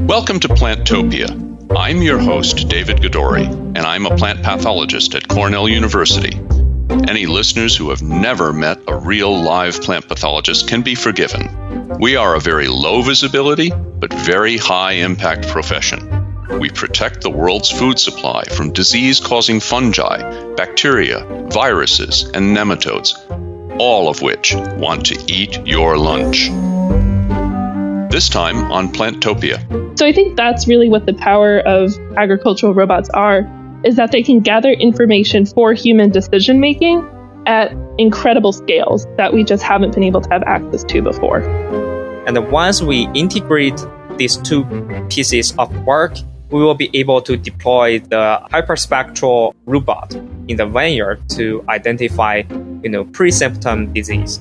Welcome to Plantopia. I'm your host, David Goddori, and I'm a plant pathologist at Cornell University. Any listeners who have never met a real live plant pathologist can be forgiven. We are a very low visibility, but very high impact profession. We protect the world's food supply from disease-causing fungi, bacteria, viruses, and nematodes, all of which want to eat your lunch. This time on Plantopia. So I think that's really what the power of agricultural robots are, is that they can gather information for human decision making at incredible scales that we just haven't been able to have access to before. And once we integrate these two pieces of work, we will be able to deploy the hyperspectral robot in the vineyard to identify, pre-symptom disease.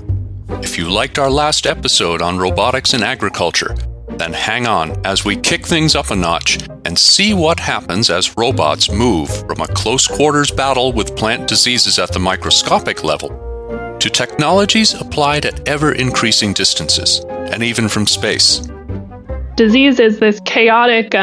If you liked our last episode on robotics in agriculture, then hang on as we kick things up a notch and see what happens as robots move from a close quarters battle with plant diseases at the microscopic level to technologies applied at ever-increasing distances, and even from space. Disease is this chaotic,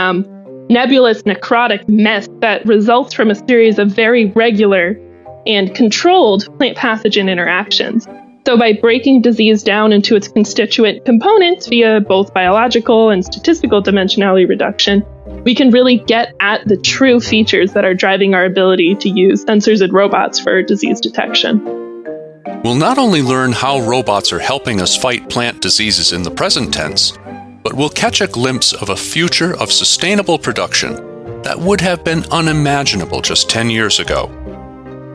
nebulous, necrotic mess that results from a series of very regular and controlled plant pathogen interactions. So by breaking disease down into its constituent components via both biological and statistical dimensionality reduction, we can really get at the true features that are driving our ability to use sensors and robots for disease detection. We'll not only learn how robots are helping us fight plant diseases in the present tense, but we'll catch a glimpse of a future of sustainable production that would have been unimaginable just 10 years ago.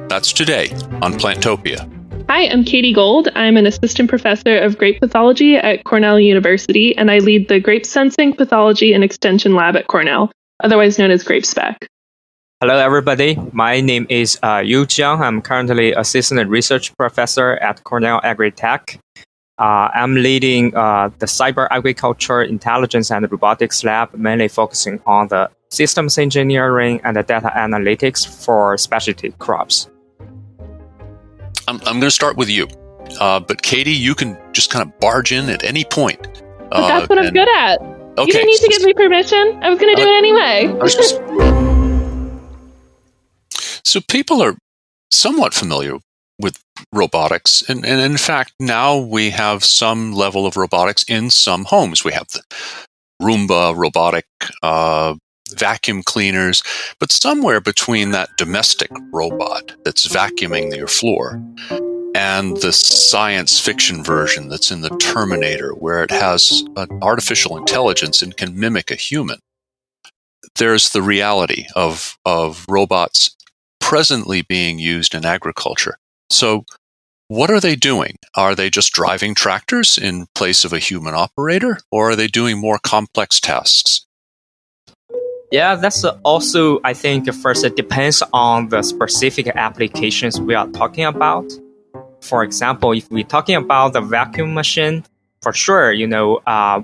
That's today on Plantopia. Hi, I'm Katie Gold. I'm an assistant professor of grape pathology at Cornell University, and I lead the Grape Sensing Pathology and Extension Lab at Cornell, otherwise known as GrapeSpec. Hello, everybody. My name is Jiang. I'm currently assistant research professor at Cornell Agri-Tech. I'm leading the Cyber Agriculture Intelligence and Robotics Lab, mainly focusing on the systems engineering and the data analytics for specialty crops. I'm going to start with you. But Katie, you can just kind of barge in at any point. But that's what I'm good at. Okay. You didn't need to give me permission. I was going to do it anyway. So people are somewhat familiar with robotics. And in fact, now we have some level of robotics in some homes. We have the Roomba robotic vacuum cleaners, but somewhere between that domestic robot that's vacuuming your floor and the science fiction version that's in the Terminator, where it has an artificial intelligence and can mimic a human, there's the reality of robots presently being used in agriculture. So what are they doing? Are they just driving tractors in place of a human operator, or are they doing more complex tasks? Yeah, that's also, I think, first it depends on the specific applications we are talking about. For example, if we're talking about the vacuum machine, for sure,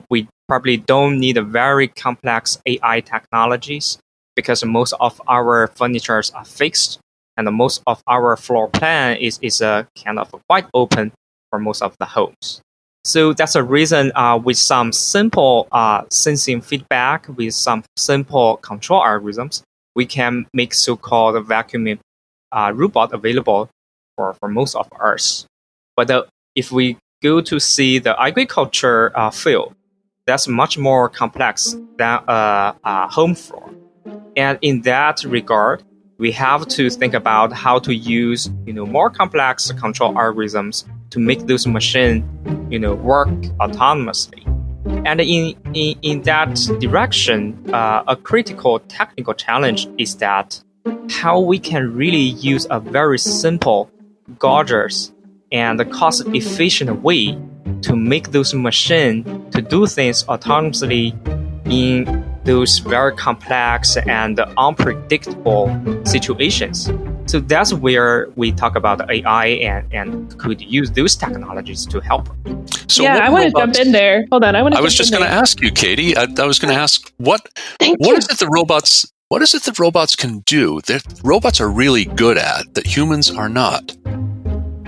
we probably don't need a very complex AI technologies because most of our furnitures are fixed and most of our floor plan is kind of quite open for most of the homes. So that's a reason with some simple sensing feedback, with some simple control algorithms, we can make so-called vacuuming robot available for most of us. But if we go to see the agriculture field, that's much more complex than a home floor. And in that regard, we have to think about how to use more complex control algorithms to make those machines work autonomously. And in that direction, a critical technical challenge is that how we can really use a very simple, gorgeous, and cost-efficient way to make those machines to do things autonomously in those very complex and unpredictable situations. So that's where we talk about AI and could use those technologies to help. So yeah, I want to jump in there. Hold on, I was just going to ask you, Katie. I was going to ask what is it that robots can do that robots are really good at that humans are not?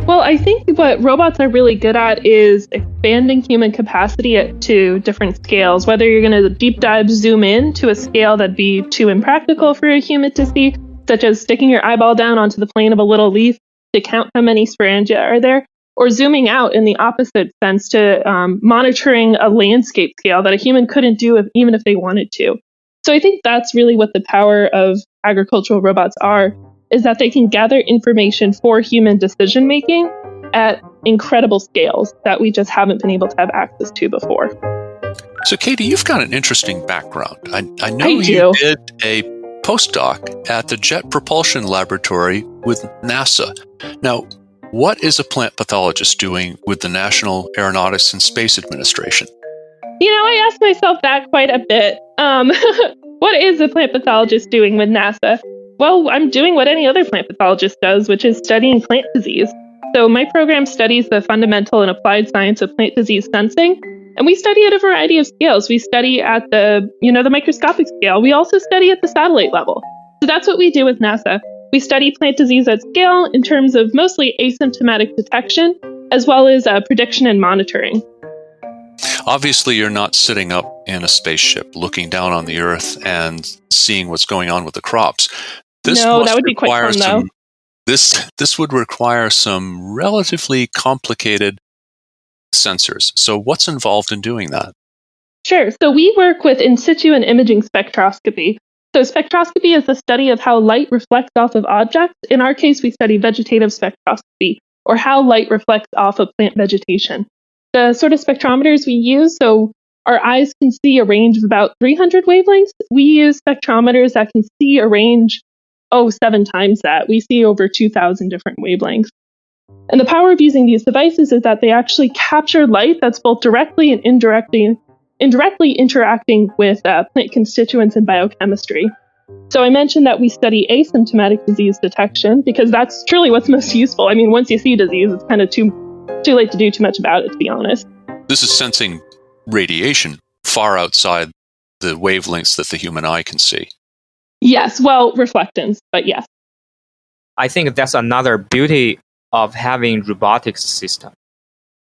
Well, I think what robots are really good at is expanding human capacity to different scales, whether you're going to deep dive zoom in to a scale that'd be too impractical for a human to see, such as sticking your eyeball down onto the plane of a little leaf to count how many sporangia are there, or zooming out in the opposite sense to monitoring a landscape scale that a human couldn't do even if they wanted to. So I think that's really what the power of agricultural robots are, is that they can gather information for human decision making at incredible scales that we just haven't been able to have access to before. So, Katie, you've got an interesting background. I know I do. You did a postdoc at the Jet Propulsion Laboratory with NASA. Now, what is a plant pathologist doing with the National Aeronautics and Space Administration? I asked myself that quite a bit. What is a plant pathologist doing with NASA? Well, I'm doing what any other plant pathologist does, which is studying plant disease. So my program studies the fundamental and applied science of plant disease sensing, and we study at a variety of scales. We study at the microscopic scale. We also study at the satellite level. So that's what we do with NASA. We study plant disease at scale in terms of mostly asymptomatic detection, as well as prediction and monitoring. Obviously, you're not sitting up in a spaceship looking down on the Earth and seeing what's going on with the crops. No, that would be quite fun, though. This would require some relatively complicated sensors. So what's involved in doing that? Sure. So we work with in situ and imaging spectroscopy. So spectroscopy is the study of how light reflects off of objects. In our case, we study vegetative spectroscopy, or how light reflects off of plant vegetation. The sort of spectrometers we use, so our eyes can see a range of about 300 wavelengths. We use spectrometers that can see a range, 7 times that. We see over 2,000 different wavelengths. And the power of using these devices is that they actually capture light that's both directly and indirectly interacting with plant constituents in biochemistry. So I mentioned that we study asymptomatic disease detection because that's truly what's most useful. I mean, once you see disease, it's kind of too late to do too much about it, to be honest. This is sensing radiation far outside the wavelengths that the human eye can see. Yes, well, reflectance, but yes. I think that's another beauty of having robotics system.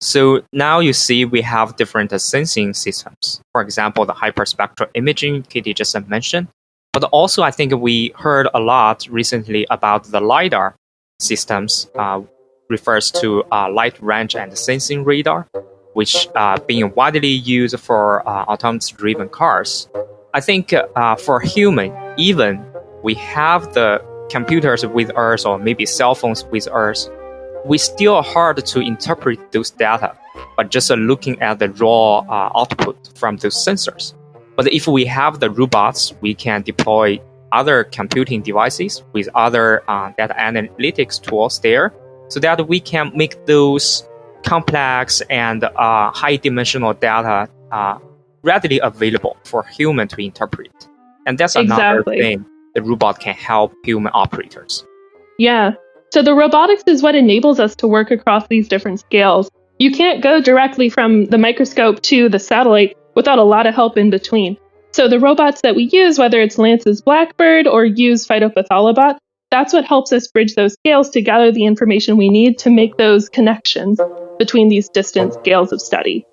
So now you see we have different sensing systems. For example, the hyperspectral imaging Katie just mentioned. But also I think we heard a lot recently about the LiDAR systems, refers to light range and sensing radar, which being widely used for autonomous driven cars. I think for human, even we have the computers with us or maybe cell phones with us, we still hard to interpret those data, but just looking at the raw output from those sensors. But if we have the robots, we can deploy other computing devices with other data analytics tools there, so that we can make those complex and high-dimensional data readily available for human to interpret. And that's another thing the robot can help human operators. Yeah. So the robotics is what enables us to work across these different scales. You can't go directly from the microscope to the satellite without a lot of help in between. So the robots that we use, whether it's Lance's Blackbird or use Phytopatholobot, that's what helps us bridge those scales to gather the information we need to make those connections between these distant scales of study.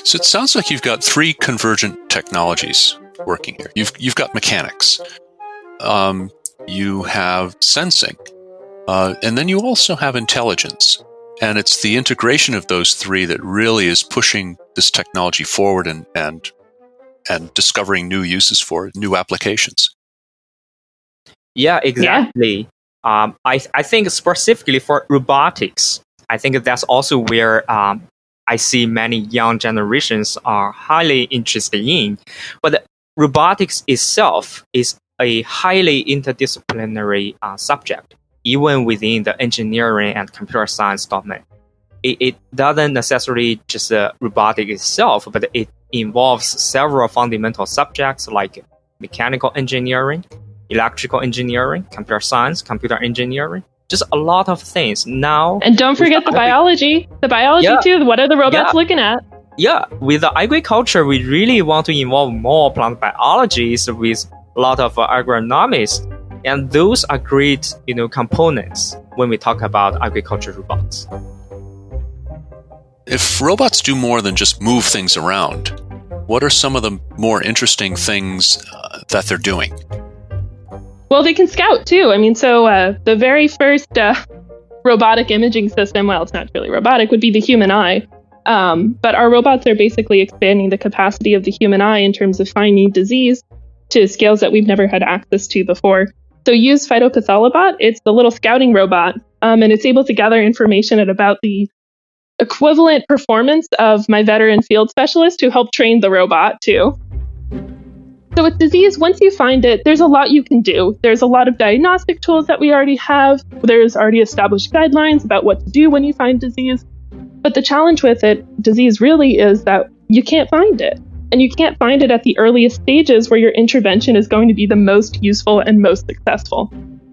So it sounds like you've got 3 convergent technologies working here. You've got mechanics, you have sensing, and then you also have intelligence. And it's the integration of those 3 that really is pushing this technology forward and discovering new uses for it, new applications. Yeah, exactly. Yeah. I think specifically for robotics, I think that's also where I see many young generations are highly interested in. But robotics itself is a highly interdisciplinary subject, even within the engineering and computer science domain. It doesn't necessarily just robotics itself, but it involves several fundamental subjects like mechanical engineering, electrical engineering, computer science, computer engineering, just a lot of things now. And don't forget the biology. The biology too. What are the robots looking at? Yeah, with the agriculture, we really want to involve more plant biologists with a lot of agronomists, and those are great, components when we talk about agriculture robots. If robots do more than just move things around, what are some of the more interesting things that they're doing? Well, they can scout too. The very first robotic imaging system, well, it's not really robotic, would be the human eye. But our robots are basically expanding the capacity of the human eye in terms of finding disease to scales that we've never had access to before. So use Phytopatholobot. It's the little scouting robot, and it's able to gather information at about the equivalent performance of my veteran field specialist who helped train the robot too. So with disease, once you find it, there's a lot you can do. There's a lot of diagnostic tools that we already have. There's already established guidelines about what to do when you find disease. But the challenge with disease really is that you can't find it. And you can't find it at the earliest stages where your intervention is going to be the most useful and most successful.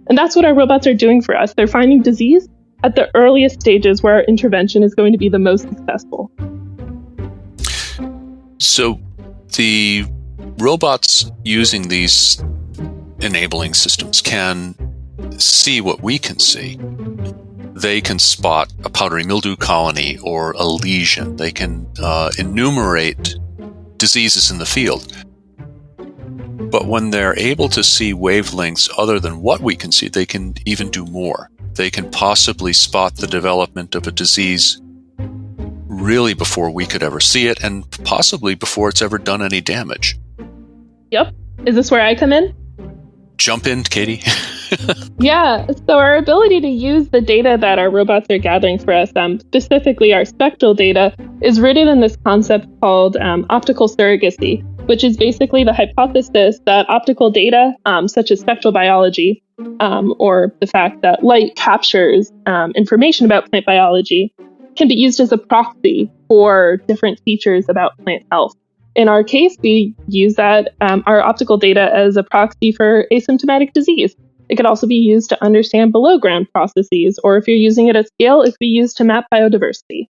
And that's what our robots are doing for us. They're finding disease at the earliest stages where our intervention is going to be the most successful. So the robots using these enabling systems can see what we can see. They can spot a powdery mildew colony or a lesion. They can enumerate diseases in the field. But when they're able to see wavelengths other than what we can see, they can even do more. They can possibly spot the development of a disease really before we could ever see it, and possibly before it's ever done any damage. Yep. Is this where I come in? Jump in, Katie. Yeah. So our ability to use the data that our robots are gathering for us, specifically our spectral data, is rooted in this concept called optical surrogacy, which is basically the hypothesis that optical data, such as spectral biology, or the fact that light captures information about plant biology, can be used as a proxy for different features about plant health. In our case, we use our optical data as a proxy for asymptomatic disease. It could also be used to understand below ground processes, or if you're using it at scale, it could be used to map biodiversity.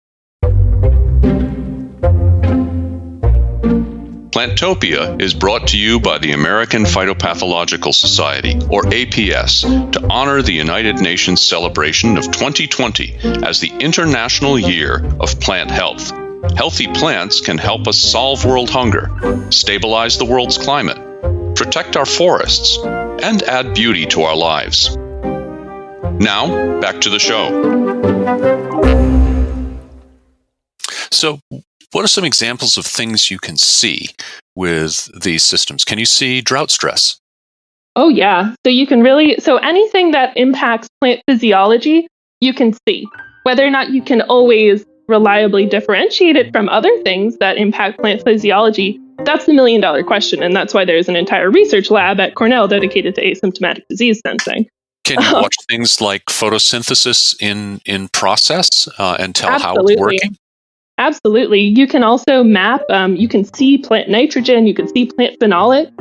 Plantopia is brought to you by the American Phytopathological Society, or APS, to honor the United Nations celebration of 2020 as the International Year of Plant Health. Healthy plants can help us solve world hunger, stabilize the world's climate, protect our forests, and add beauty to our lives. Now, back to the show. So, what are some examples of things you can see with these systems? Can you see drought stress? Oh, yeah. So anything that impacts plant physiology, you can see. Whether or not you can always reliably differentiate it from other things that impact plant physiology, that's the million-dollar question. And that's why there's an entire research lab at Cornell dedicated to asymptomatic disease sensing. Can you watch things like photosynthesis in process and tell Absolutely. How it's working? Absolutely. You can also map, you can see plant nitrogen, you can see plant phenolic.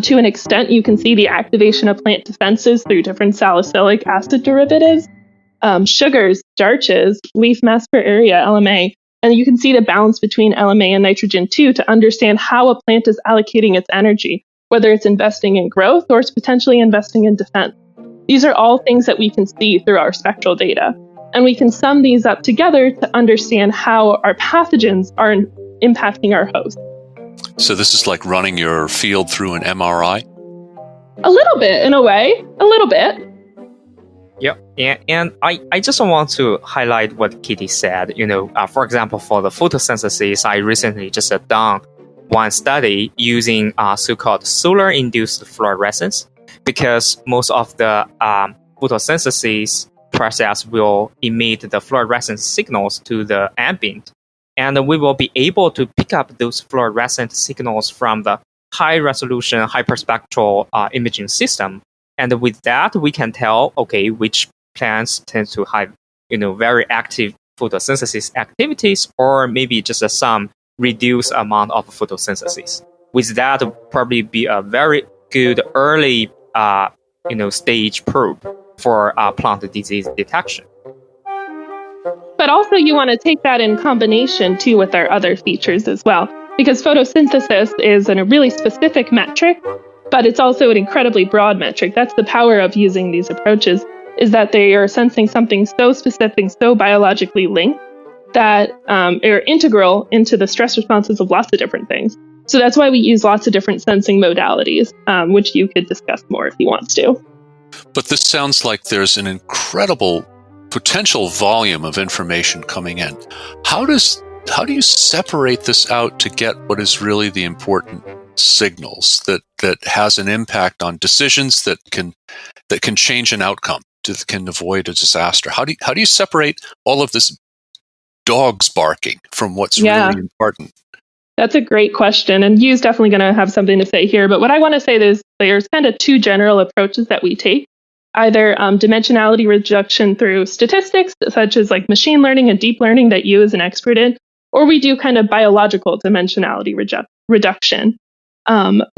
To an extent, you can see the activation of plant defenses through different salicylic acid derivatives, sugars, starches, leaf mass per area, LMA. And you can see the balance between LMA and nitrogen too to understand how a plant is allocating its energy, whether it's investing in growth or it's potentially investing in defense. These are all things that we can see through our spectral data. And we can sum these up together to understand how our pathogens are impacting our host. So this is like running your field through an MRI? A little bit, in a way. A little bit. Yeah, and I just want to highlight what Kitty said. For example, for the photosynthesis, I recently just done one study using so-called solar-induced fluorescence, because most of the photosynthesis process will emit the fluorescent signals to the ambient. And we will be able to pick up those fluorescent signals from the high-resolution, hyperspectral imaging system. And with that, we can tell, okay, which plants tend to have, very active photosynthesis activities, or maybe just some reduced amount of photosynthesis. With that, probably be a very good early, stage probe for plant disease detection. But also you want to take that in combination too with our other features as well, because photosynthesis is a really specific metric but it's also an incredibly broad metric. That's the power of using these approaches, is that they are sensing something so specific, so biologically linked, that are integral into the stress responses of lots of different things. So that's why we use lots of different sensing modalities, which you could discuss more if you want to. But this sounds like there's an incredible potential volume of information coming in. How do you separate this out to get what is really the important signals that has an impact on decisions that can change an outcome, that can avoid a disaster? How do you separate all of this dogs barking from what's really important? That's a great question. And Yu's definitely going to have something to say here. But what I want to say is there's kind of two general approaches that we take. Either dimensionality reduction through statistics, such as like machine learning and deep learning that Yu is an expert in, or we do kind of biological dimensionality reduction,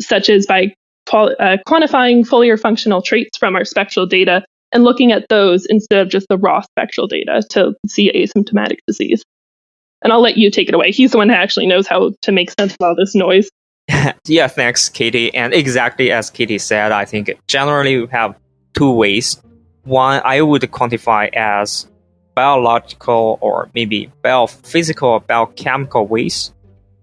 such as by quantifying fully or functional traits from our spectral data and looking at those instead of just the raw spectral data to see asymptomatic disease. And I'll let you take it away. He's the one that actually knows how to make sense of all this noise. Yeah, thanks, Katie. And exactly as Katie said, I think generally we have two ways. One, I would quantify as biological or maybe biophysical or biochemical ways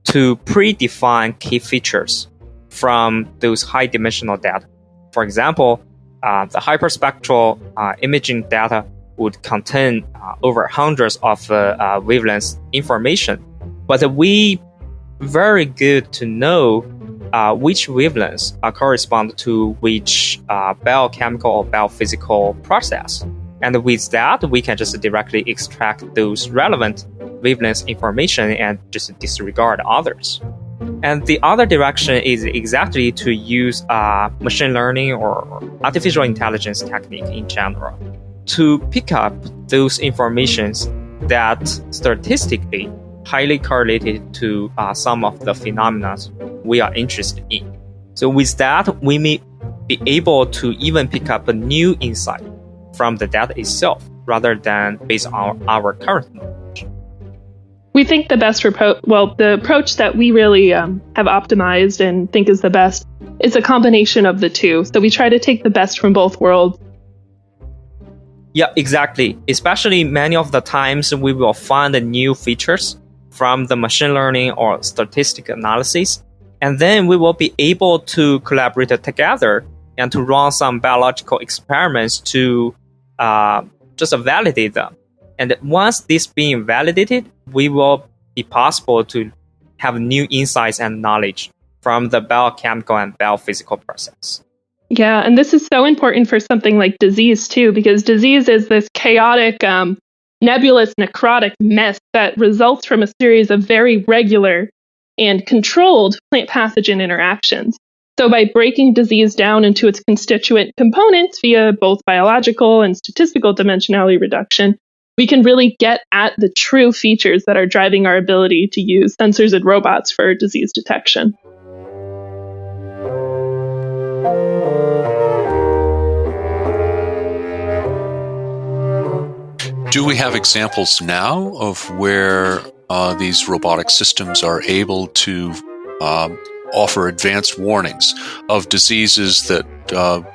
to predefine key features from those high-dimensional data. For example, the hyperspectral imaging data would contain over hundreds of wavelengths information, but we very good to know which wavelengths correspond to which biochemical or biophysical process. And with that, we can just directly extract those relevant wavelengths information and just disregard others. And the other direction is exactly to use machine learning or artificial intelligence technique in general to pick up those informations that statistically highly correlated to some of the phenomena we are interested in. So with that, we may be able to even pick up a new insight from the data itself rather than based on our current knowledge. We think the best the approach that we really have optimized and think is the best is a combination of the two. So we try to take the best from both worlds. Yeah, exactly. Especially many of the times we will find new features from the machine learning or statistical analysis, and then we will be able to collaborate together and to run some biological experiments to just validate them. And once this being validated, we will be possible to have new insights and knowledge from the biochemical and biophysical process. Yeah, and this is so important for something like disease too, because disease is this chaotic, nebulous, necrotic mess that results from a series of very regular and controlled plant pathogen interactions. So by breaking disease down into its constituent components via both biological and statistical dimensionality reduction, we can really get at the true features that are driving our ability to use sensors and robots for disease detection. Do we have examples now of where these robotic systems are able to offer advanced warnings of diseases that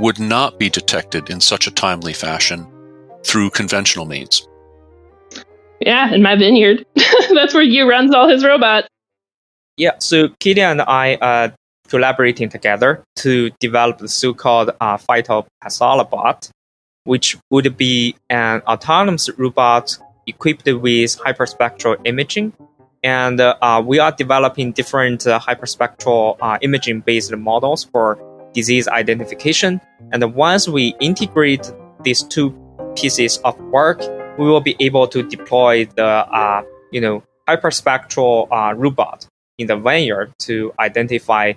would not be detected in such a timely fashion through conventional means? Yeah, in my vineyard. That's where Yu runs all his robots. Yeah, so Katie and I are collaborating together to develop the so-called Phytopatholobot, which would be an autonomous robot equipped with hyperspectral imaging. And we are developing different hyperspectral imaging-based models for disease identification. And once we integrate these two pieces of work, we will be able to deploy the hyperspectral robot in the vineyard to identify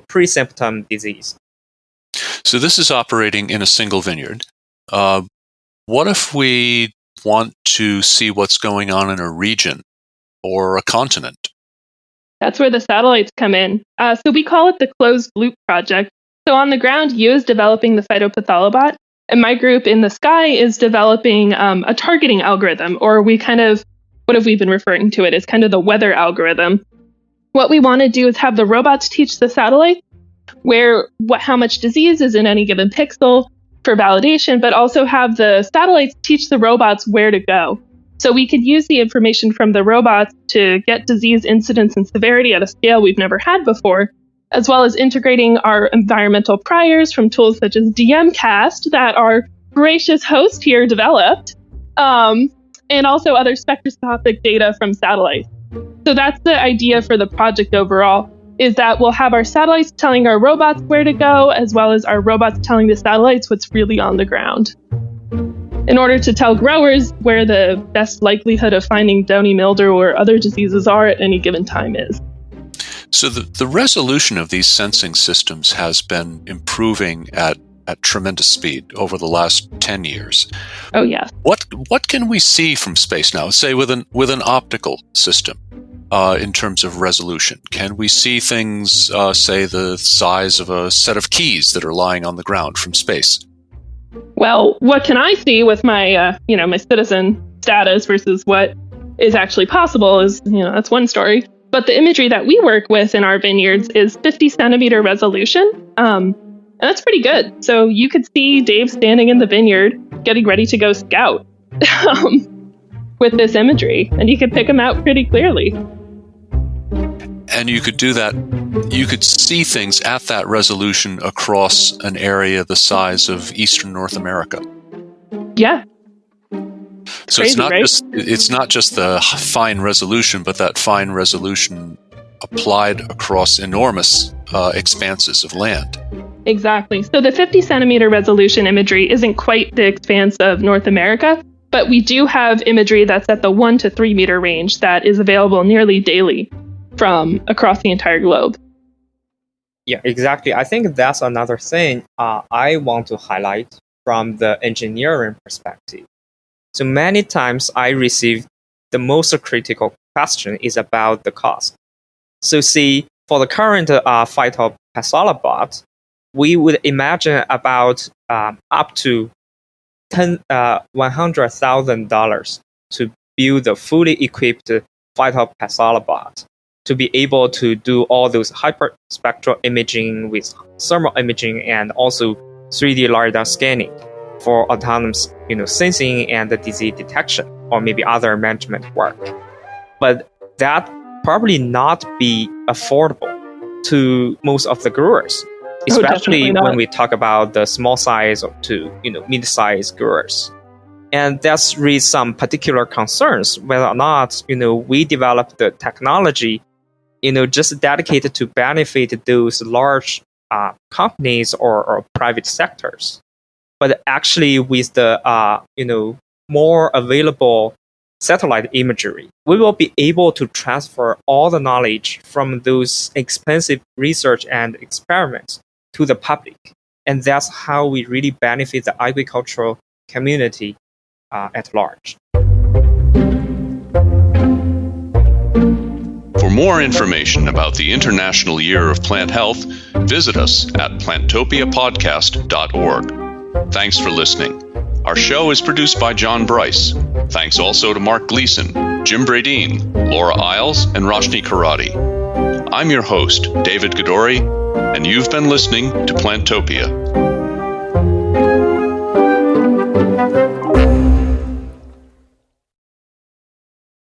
pre-symptom disease. So this is operating in a single vineyard. What if we want to see what's going on in a region or a continent? That's where the satellites come in. So we call it the closed loop project. So on the ground, Yu is developing the Phytopatholobot, and my group in the sky is developing a targeting algorithm, or what have we been referring to it as kind of the weather algorithm. What we want to do is have the robots teach the satellite how much disease is in any given pixel for validation, but also have the satellites teach the robots where to go. So we could use the information from the robots to get disease incidence and severity at a scale we've never had before, as well as integrating our environmental priors from tools such as DMCast that our gracious host here developed, and also other spectroscopic data from satellites. So that's the idea for the project overall, is that we'll have our satellites telling our robots where to go, as well as our robots telling the satellites what's really on the ground, in order to tell growers where the best likelihood of finding downy mildew or other diseases are at any given time is. So the resolution of these sensing systems has been improving at tremendous speed over the last 10 years. Oh, yes. What can we see from space now, say with an optical system, in terms of resolution? Can we see things, say, the size of a set of keys that are lying on the ground from space? Well, what can I see with my, my citizen status versus what is actually possible is, that's one story. But the imagery that we work with in our vineyards is 50 centimeter resolution. And that's pretty good. So you could see Dave standing in the vineyard getting ready to go scout with this imagery, and you could pick him out pretty clearly. And you could do that. You could see things at that resolution across an area the size of Eastern North America. Yeah. So Crazy, it's not just the fine resolution, but that fine resolution applied across enormous expanses of land. Exactly. So the 50 centimeter resolution imagery isn't quite the expanse of North America, but we do have imagery that's at the 1 to 3 meter range that is available nearly daily from across the entire globe. Yeah, exactly. I think that's another thing I want to highlight from the engineering perspective. So many times I receive the most critical question is about the cost. So see, for the current Phytopatholobot, we would imagine about up to $100,000 to build a fully equipped Phytopatholobot to be able to do all those hyperspectral imaging with thermal imaging and also 3D LiDAR scanning for autonomous, sensing and disease detection, or maybe other management work. But that probably not be affordable to most of the growers, especially when we talk about the small size to mid-sized growers. And that's raised some particular concerns whether or not we develop the technology just dedicated to benefit those large companies or private sectors. But actually, with the more available satellite imagery, we will be able to transfer all the knowledge from those expensive research and experiments to the public, and that's how we really benefit the agricultural community at large. For more information about the International Year of Plant Health, visit us at plantopiapodcast.org. Thanks for listening. Our show is produced by John Bryce. Thanks also to Mark Gleason, Jim Bradeen, Laura Isles, and Roshni Karati. I'm your host, David Gadori, and you've been listening to Plantopia.